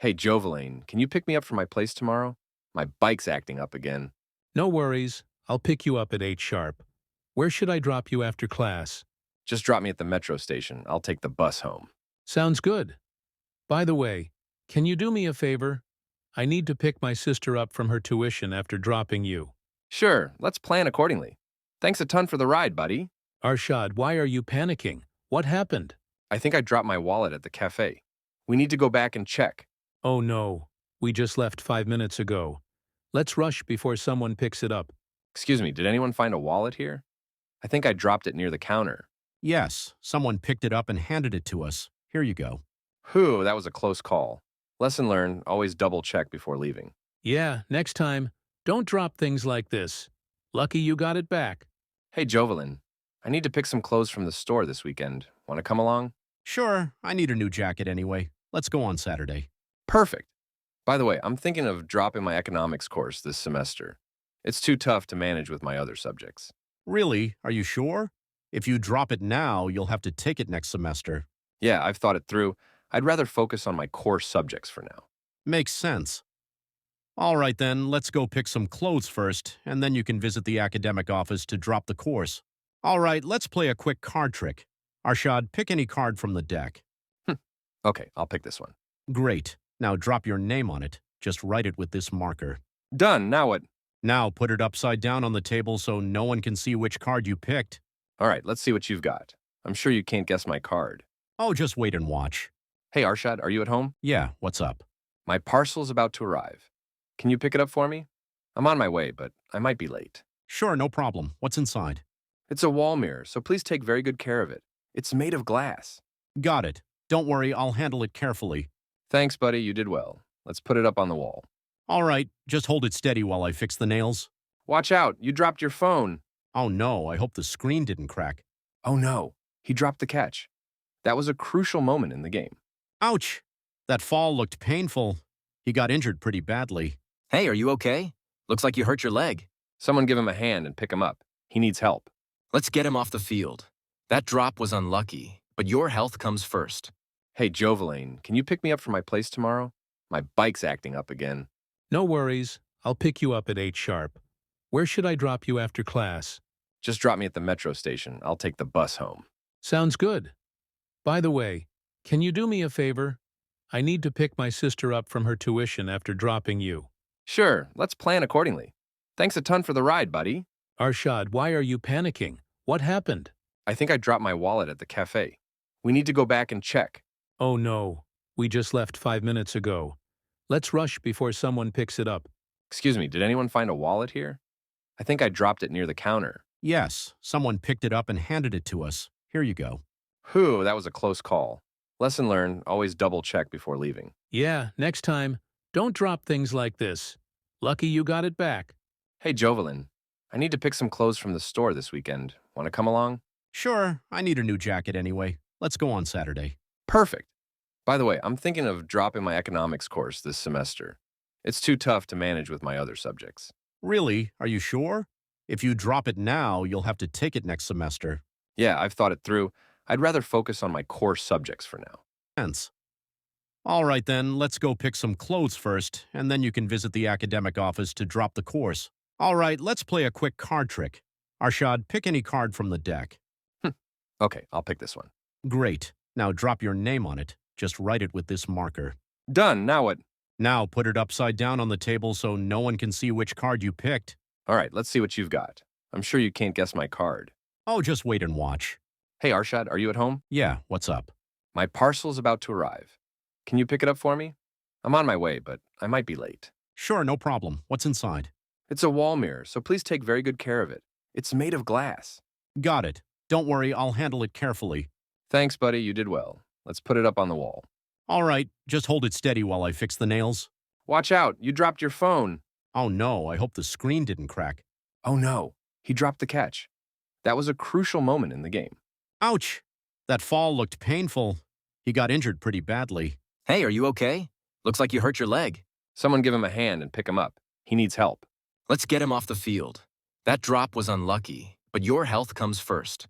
Hey, Jovaline, can you pick me up from my place tomorrow? My bike's acting up again. No worries. I'll pick you up at 8 sharp. Where should I drop you after class? Just drop me at the metro station. I'll take the bus home. Sounds good. By the way, can you do me a favor? I need to pick my sister up from her tuition after dropping you. Sure, let's plan accordingly. Thanks a ton for the ride, buddy. Arshad, why are you panicking? What happened? I think I dropped my wallet at the cafe. We need to go back and check. Oh no, we just left 5 minutes ago. Let's rush before someone picks it up. Excuse me, did anyone find a wallet here? I think I dropped it near the counter. Yes, someone picked it up and handed it to us. Here you go. Whew, that was a close call. Lesson learned, always double check before leaving. Yeah, next time, don't drop things like this. Lucky you got it back. Hey, Jovelyn, I need to pick some clothes from the store this weekend. Want to come along? Sure, I need a new jacket anyway. Let's go on Saturday. Perfect. By the way, I'm thinking of dropping my economics course this semester. It's too tough to manage with my other subjects. Really? Are you sure? If you drop it now, you'll have to take it next semester. Yeah, I've thought it through. I'd rather focus on my core subjects for now. Makes sense. All right then, let's go pick some clothes first, and then you can visit the academic office to drop the course. All right, let's play a quick card trick. Arshad, pick any card from the deck. Okay, I'll pick this one. Great. Now drop your name on it. Just write it with this marker. Done, now what? Now put it upside down on the table so no one can see which card you picked. All right, let's see what you've got. I'm sure you can't guess my card. Oh, just wait and watch. Hey, Arshad, are you at home? Yeah, what's up? My parcel's about to arrive. Can you pick it up for me? I'm on my way, but I might be late. Sure, no problem. What's inside? It's a wall mirror, so please take very good care of it. It's made of glass. Got it. Don't worry, I'll handle it carefully. Thanks, buddy, you did well. Let's put it up on the wall. All right, just hold it steady while I fix the nails. Watch out, you dropped your phone. Oh no, I hope the screen didn't crack. Oh no, he dropped the catch. That was a crucial moment in the game. Ouch! That fall looked painful. He got injured pretty badly. Hey, are you okay? Looks like you hurt your leg. Someone give him a hand and pick him up. He needs help. Let's get him off the field. That drop was unlucky, but your health comes first. Hey, Jovaline, can you pick me up from my place tomorrow? My bike's acting up again. No worries. I'll pick you up at 8 sharp. Where should I drop you after class? Just drop me at the metro station. I'll take the bus home. Sounds good. By the way, can you do me a favor? I need to pick my sister up from her tuition after dropping you. Sure, let's plan accordingly. Thanks a ton for the ride, buddy. Arshad, why are you panicking? What happened? I think I dropped my wallet at the cafe. We need to go back and check. Oh no, we just left 5 minutes ago. Let's rush before someone picks it up. Excuse me, did anyone find a wallet here? I think I dropped it near the counter. Yes, someone picked it up and handed it to us. Here you go. Whew, that was a close call. Lesson learned, always double check before leaving. Yeah, next time, don't drop things like this. Lucky you got it back. Hey, Jovelyn, I need to pick some clothes from the store this weekend. Want to come along? Sure, I need a new jacket anyway. Let's go on Saturday. Perfect. By the way, I'm thinking of dropping my economics course this semester. It's too tough to manage with my other subjects. Really? Are you sure? If you drop it now, you'll have to take it next semester. Yeah, I've thought it through. I'd rather focus on my core subjects for now. Hence. All right then, let's go pick some clothes first, and then you can visit the academic office to drop the course. All right, let's play a quick card trick. Arshad, pick any card from the deck. Okay, I'll pick this one. Great. Now drop your name on it. Just write it with this marker. Done, now what? Now put it upside down on the table so no one can see which card you picked. All right, let's see what you've got. I'm sure you can't guess my card. Oh, just wait and watch. Hey, Arshad, are you at home? Yeah, what's up? My parcel's about to arrive. Can you pick it up for me? I'm on my way, but I might be late. Sure, no problem. What's inside? It's a wall mirror, so please take very good care of it. It's made of glass. Got it. Don't worry, I'll handle it carefully. Thanks, buddy, you did well. Let's put it up on the wall. All right, just hold it steady while I fix the nails. Watch out, you dropped your phone. Oh no, I hope the screen didn't crack. Oh no, he dropped the catch. That was a crucial moment in the game. Ouch! That fall looked painful. He got injured pretty badly. Hey, are you okay? Looks like you hurt your leg. Someone give him a hand and pick him up. He needs help. Let's get him off the field. That drop was unlucky, but your health comes first.